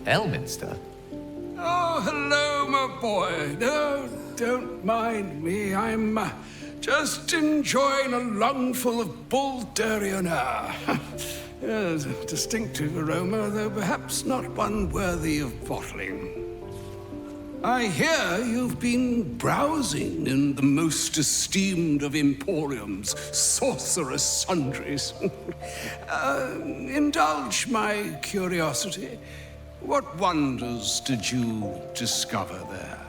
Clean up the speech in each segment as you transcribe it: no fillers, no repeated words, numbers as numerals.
Elminster? Oh, hello, my boy. No, don't mind me. I'm just enjoying a lungful of Baldurian air. Yes, a distinctive aroma, though perhaps not one worthy of bottling. I hear you've been browsing in the most esteemed of emporiums, sorcerous sundries. Indulge my curiosity. What wonders did you discover there?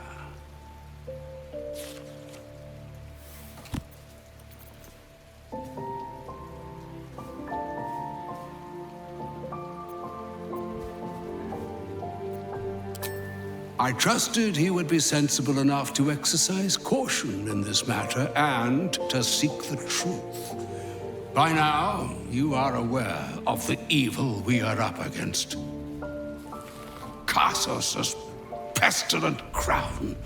I trusted he would be sensible enough to exercise caution in this matter and to seek the truth. By now, you are aware of the evil we are up against. Cassos' pestilent crown,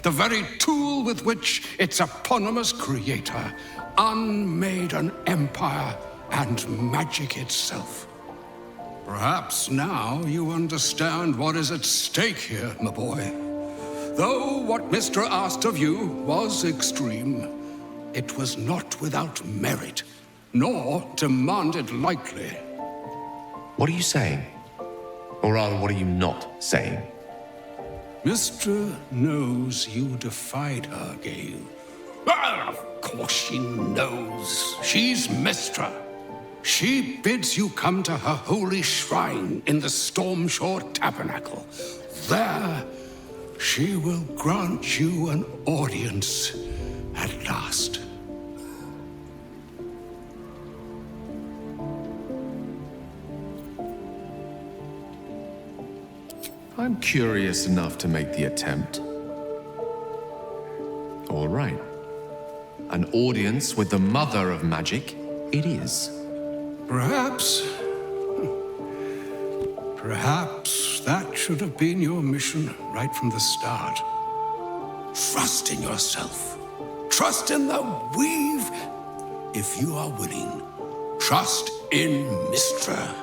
the very tool with which its eponymous creator unmade an empire and magic itself. Perhaps now you understand what is at stake here, my boy. Though what Mr. asked of you was extreme, it was not without merit, nor demanded lightly. What are you saying? Or rather, what are you not saying? Mr. knows you defied her, Gayle. Well, of course she knows. She's Mistra. She bids you come to her holy shrine in the Stormshore Tabernacle. There, she will grant you an audience at last. I'm curious enough to make the attempt. All right. An audience with the mother of magic it is. Perhaps that should have been your mission right from the start. Trust in yourself. Trust in the weave. If you are willing, trust in Mistra.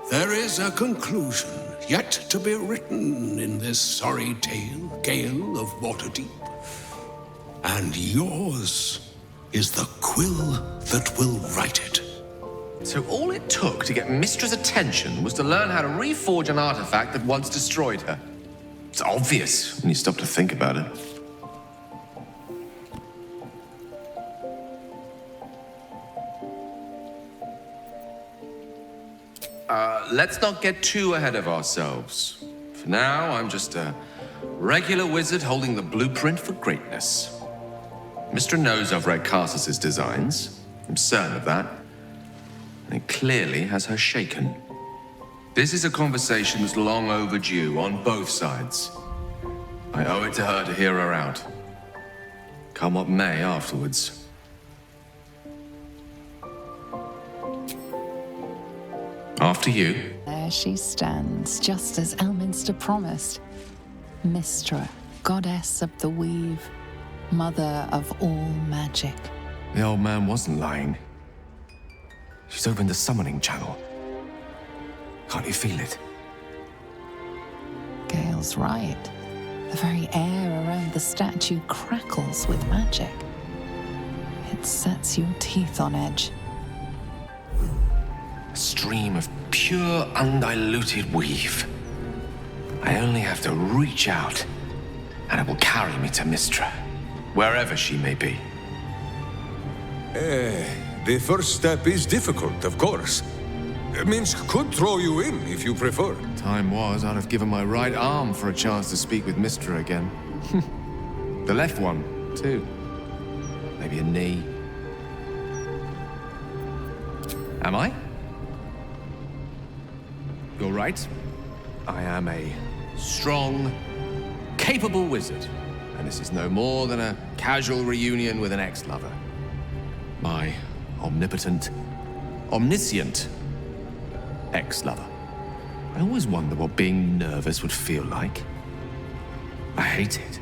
There is a conclusion yet to be written in this sorry tale, Gayle of Waterdeep. And yours is the quill that will write it. So all it took to get Mistra's attention was to learn how to reforge an artifact that once destroyed her. It's obvious when you stop to think about it. Let's not get too ahead of ourselves. For now, I'm just a regular wizard holding the blueprint for greatness. Mistra knows I've read Cassos' designs. I'm certain of that. And it clearly has her shaken. This is a conversation that's long overdue on both sides. I owe it to her to hear her out. Come what may afterwards. After you. There she stands, just as Elminster promised. Mistra, goddess of the weave, mother of all magic. The old man wasn't lying. She's opened the summoning channel. Can't you feel it? Gayle's right. The very air around the statue crackles with magic. It sets your teeth on edge. A stream of pure, undiluted weave. I only have to reach out, and it will carry me to Mistra, wherever she may be. The first step is difficult, of course. Minsk could throw you in, if you prefer. Time was, I'd have given my right arm for a chance to speak with Mistra again. The left one, too. Maybe a knee. Am I? You're right. I am a strong, capable wizard. And this is no more than a casual reunion with an ex-lover. My omnipotent, omniscient ex-lover. I always wonder what being nervous would feel like. I hate it.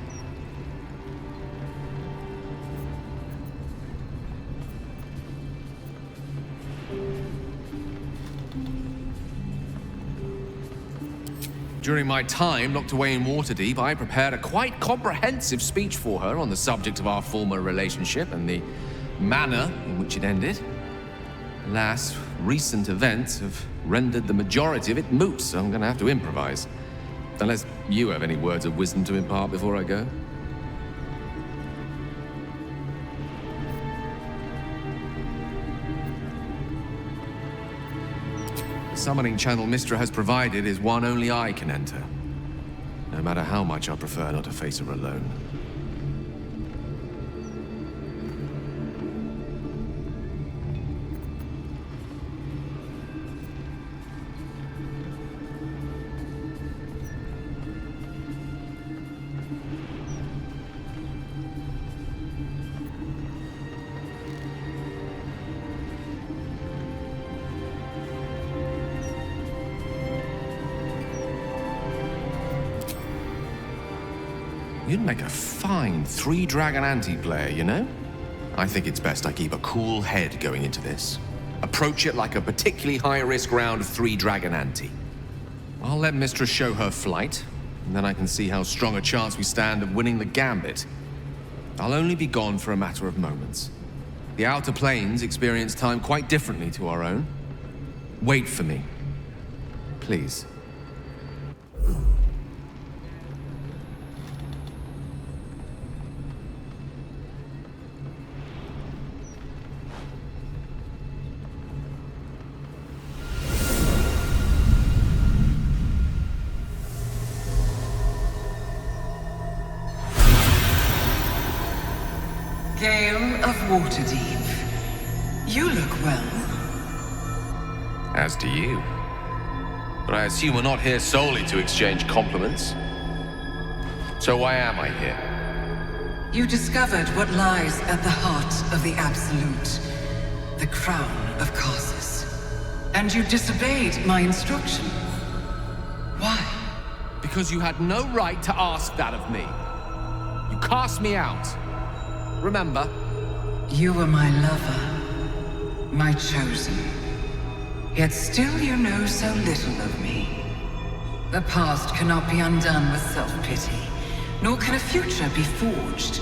During my time locked away in Waterdeep, I prepared a quite comprehensive speech for her on the subject of our former relationship and the manner in which it ended. Alas, recent events have rendered the majority of it moot, so I'm gonna have to improvise. Unless you have any words of wisdom to impart before I go. The summoning channel Mystra has provided is one only I can enter. No matter how much I prefer not to face her alone. You'd make a fine three-dragon anti-player, you know? I think it's best I keep a cool head going into this. Approach it like a particularly high-risk round of three-dragon ante. I'll let Mistress show her flight, and then I can see how strong a chance we stand of winning the gambit. I'll only be gone for a matter of moments. The Outer Planes experience time quite differently to our own. Wait for me. Please. Gayle of Waterdeep. You look well. As do you. But I assume we're not here solely to exchange compliments. So why am I here? You discovered what lies at the heart of the Absolute, the crown of Karsus. And you disobeyed my instruction. Why? Because you had no right to ask that of me. You cast me out. Remember? You were my lover, my chosen. Yet still you know so little of me. The past cannot be undone with self-pity, nor can a future be forged.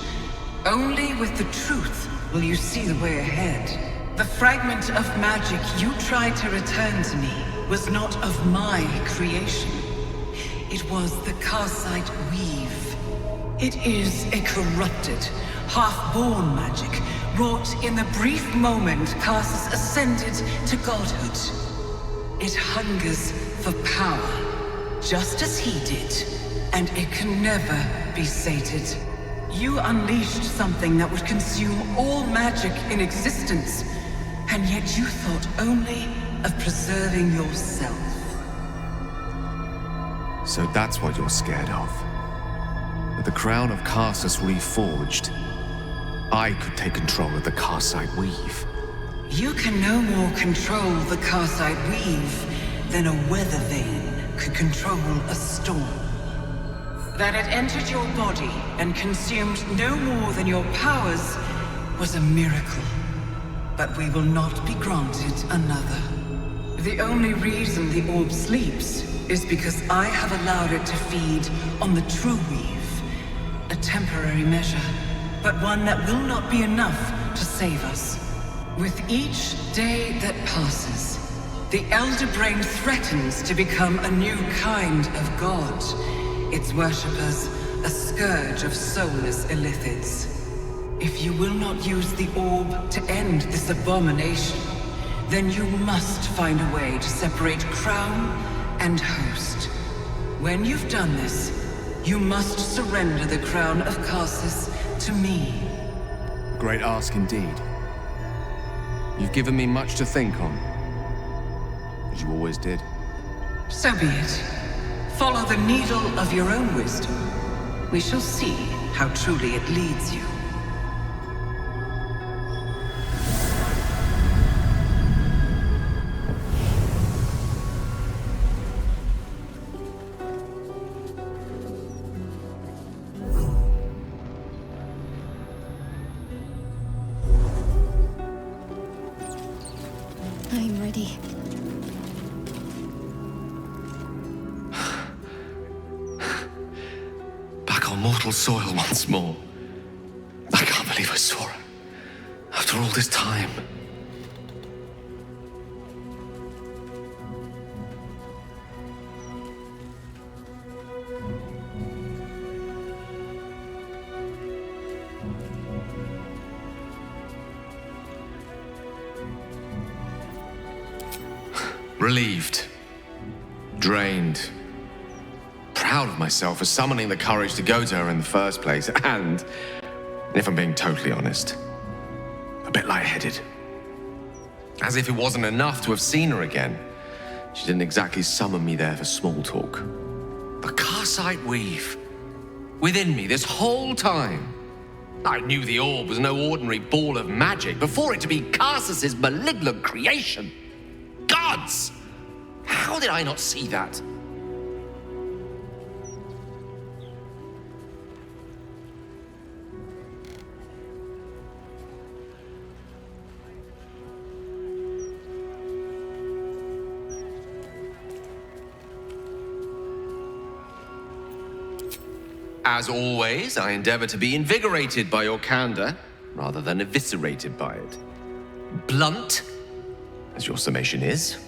Only with the truth will you see the way ahead. The fragment of magic you tried to return to me was not of my creation. It was the Karsite weave. It is a corrupted, half-born magic, wrought in the brief moment Karsus ascended to godhood. It hungers for power, just as he did, and it can never be sated. You unleashed something that would consume all magic in existence, and yet you thought only of preserving yourself. So that's what you're scared of. With the crown of Karsus reforged, I could take control of the Karsite weave. You can no more control the Karsite weave than a weather vane could control a storm. That it entered your body and consumed no more than your powers was a miracle. But we will not be granted another. The only reason the orb sleeps is because I have allowed it to feed on the true weave. A temporary measure, but one that will not be enough to save us. With each day that passes, the Elder Brain threatens to become a new kind of god. Its worshippers, a scourge of soulless illithids. If you will not use the orb to end this abomination, then you must find a way to separate crown and host. When you've done this, you must surrender the crown of Karsus to me. Great ask indeed. You've given me much to think on, as you always did. So be it. Follow the needle of your own wisdom. We shall see how truly it leads you. I'm ready. mortal soil once more. I can't believe I saw her. After all this time. Relieved. Drained. Proud of myself for summoning the courage to go to her in the first place. And, if I'm being totally honest, a bit lightheaded. As if it wasn't enough to have seen her again. She didn't exactly summon me there for small talk. The Karsite weave. Within me this whole time. I knew the orb was no ordinary ball of magic before it to be Karsus's malignant creation. Gods! How did I not see that? As always, I endeavor to be invigorated by your candor, rather than eviscerated by it. Blunt, as your summation is,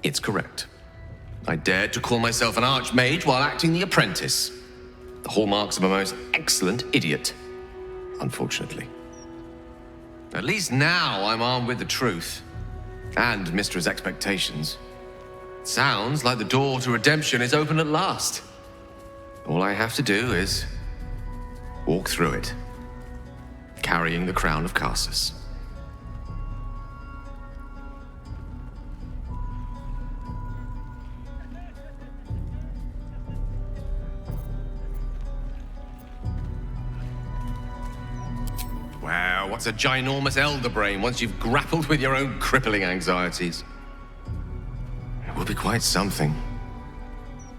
it's correct. I dared to call myself an archmage while acting the apprentice. The hallmarks of a most excellent idiot, unfortunately. At least now I'm armed with the truth, and Mistra's expectations. It sounds like the door to redemption is open at last. All I have to do is walk through it, carrying the crown of Karsus. Wow, what's a ginormous elder brain once you've grappled with your own crippling anxieties? It will be quite something.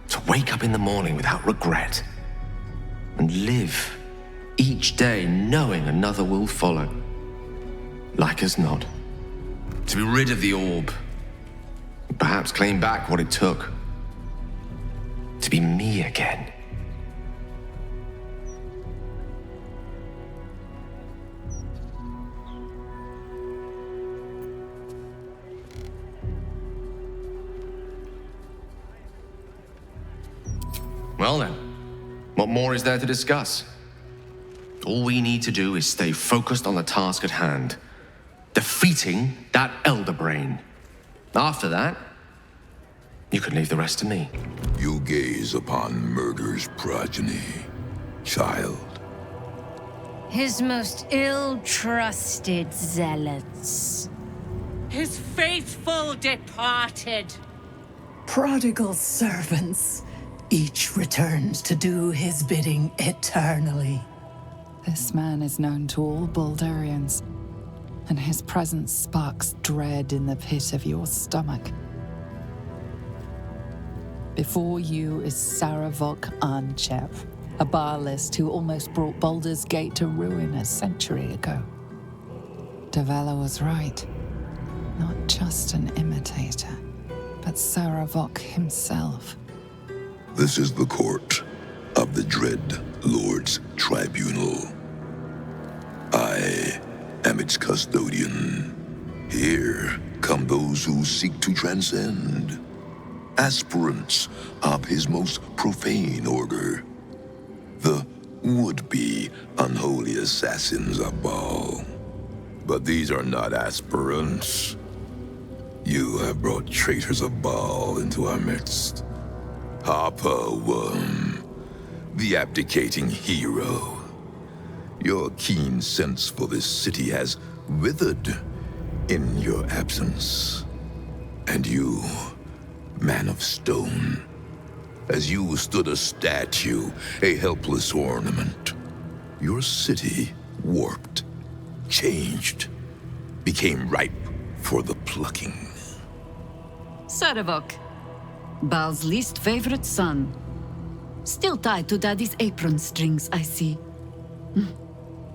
To wake up in the morning without regret, and live each day knowing another will follow. Like as not. To be rid of the orb, and perhaps claim back what it took. To be me again. Well then, what more is there to discuss? All we need to do is stay focused on the task at hand. Defeating that elder brain. After that, you can leave the rest to me. You gaze upon murder's progeny, child. His most ill-trusted zealots. His faithful departed. Prodigal servants. Each returns to do his bidding eternally. This man is known to all Baldurians, and his presence sparks dread in the pit of your stomach. Before you is Saravok Arnchev, a Baalist who almost brought Baldur's Gate to ruin a century ago. Davella was right. Not just an imitator, but Saravok himself. This is the court of the Dread Lord's Tribunal. I am its custodian. Here come those who seek to transcend. Aspirants of his most profane order. The would-be unholy assassins of Baal. But these are not aspirants. You have brought traitors of Baal into our midst. Papa Worm, the abdicating hero. Your keen sense for this city has withered in your absence. And you, man of stone, as you stood a statue, a helpless ornament, your city warped, changed, became ripe for the plucking. Saravok, Baal's least favorite son. Still tied to Daddy's apron strings, I see.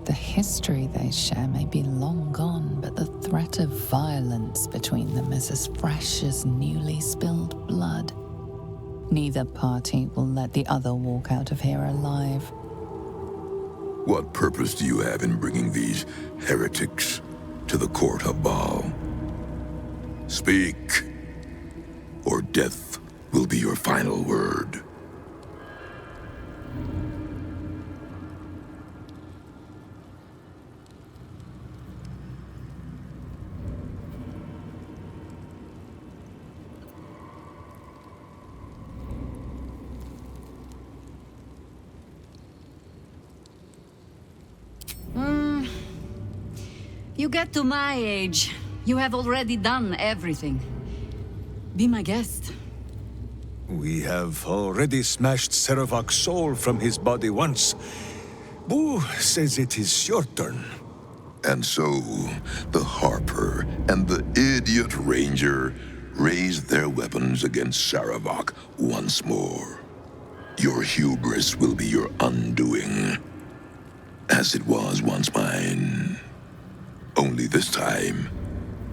The history they share may be long gone, but the threat of violence between them is as fresh as newly spilled blood. Neither party will let the other walk out of here alive. What purpose do you have in bringing these heretics to the court of Baal? Speak, or death will be your final word. You get to my age, you have already done everything. Be my guest. We have already smashed Seravok's soul from his body once. Boo says it is your turn. And so, the Harper and the idiot Ranger raised their weapons against Seravok once more. Your hubris will be your undoing, as it was once mine. Only this time,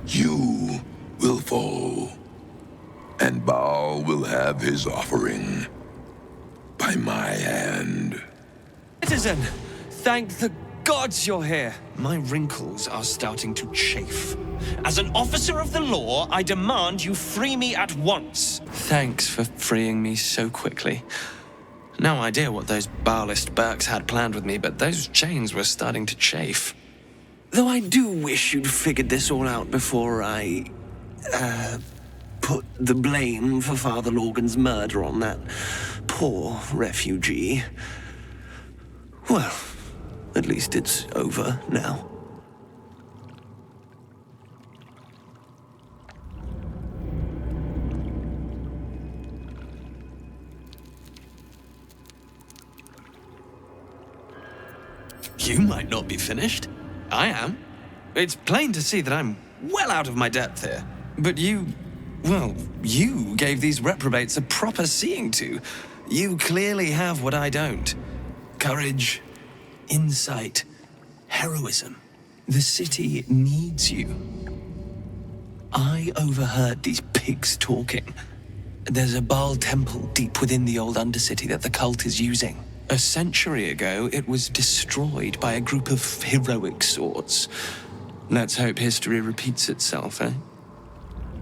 you will fall, and Baal will have his offering by my hand. Citizen, thank the gods you're here. My wrinkles are starting to chafe. As an officer of the law, I demand you free me at once. Thanks for freeing me so quickly. No idea what those Baalist Burks had planned with me, but those chains were starting to chafe. Though I do wish you'd figured this all out before I, put the blame for Father Lorgan's murder on that poor refugee. Well, at least it's over now. You might not be finished. I am. It's plain to see that I'm well out of my depth here. But you gave these reprobates a proper seeing to. You clearly have what I don't. Courage, insight, heroism. The city needs you. I overheard these pigs talking. There's a Baal temple deep within the old Undercity that the cult is using. A century ago, it was destroyed by a group of heroic sorts. Let's hope history repeats itself, eh?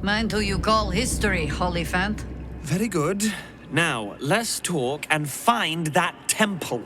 Mind who you call history, Holyphant. Very good. Now, let's talk and find that temple.